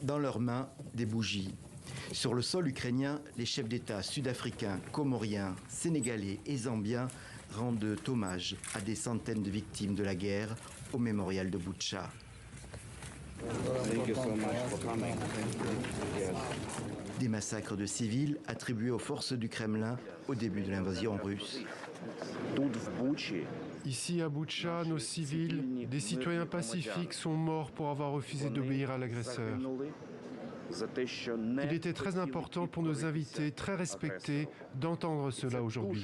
Dans leurs mains, des bougies. Sur le sol ukrainien, les chefs d'État sud-africains, comoriens, sénégalais et zambiens rendent hommage à des centaines de victimes de la guerre au mémorial de Boutcha. Des massacres de civils attribués aux forces du Kremlin au début de l'invasion russe. Ici à Boutcha, nos civils, des citoyens pacifiques sont morts pour avoir refusé d'obéir à l'agresseur. Il était très important pour nos invités, très respectés, d'entendre cela aujourd'hui.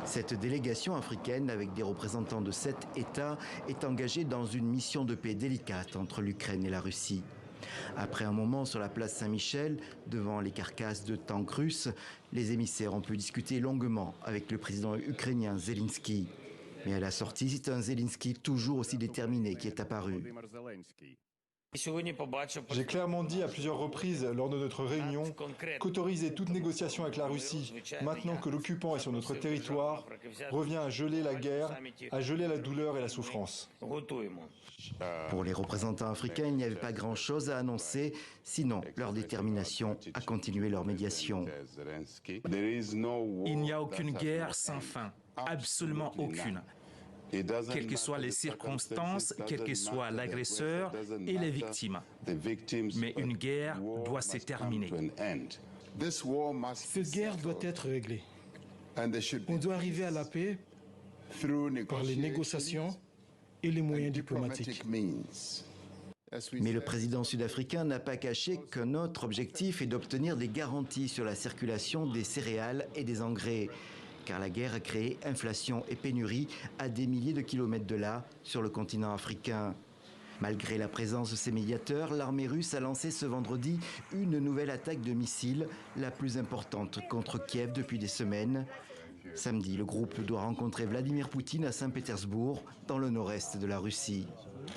Cette délégation africaine, avec des représentants de 7 États, est engagée dans une mission de paix délicate entre l'Ukraine et la Russie. Après un moment sur la place Saint-Michel, devant les carcasses de tanks russes, les émissaires ont pu discuter longuement avec le président ukrainien Zelensky. Mais à la sortie, c'est un Zelensky toujours aussi déterminé qui est apparu. J'ai clairement dit à plusieurs reprises lors de notre réunion qu'autoriser toute négociation avec la Russie, maintenant que l'occupant est sur notre territoire, revient à geler la guerre, à geler la douleur et la souffrance. Pour les représentants africains, il n'y avait pas grand-chose à annoncer, sinon leur détermination à continuer leur médiation. Il n'y a aucune guerre sans fin, absolument aucune. Quelles que soient les circonstances, quel que soit l'agresseur et les victimes. Mais une guerre doit se terminer. Cette guerre doit être réglée. On doit arriver à la paix par les négociations et les moyens diplomatiques. Mais le président sud-africain n'a pas caché qu'un autre objectif est d'obtenir des garanties sur la circulation des céréales et des engrais. Car la guerre a créé inflation et pénurie à des milliers de kilomètres de là, sur le continent africain. Malgré la présence de ces médiateurs, l'armée russe a lancé ce vendredi une nouvelle attaque de missiles, la plus importante contre Kiev depuis des semaines. Samedi, le groupe doit rencontrer Vladimir Poutine à Saint-Pétersbourg, dans le nord-est de la Russie.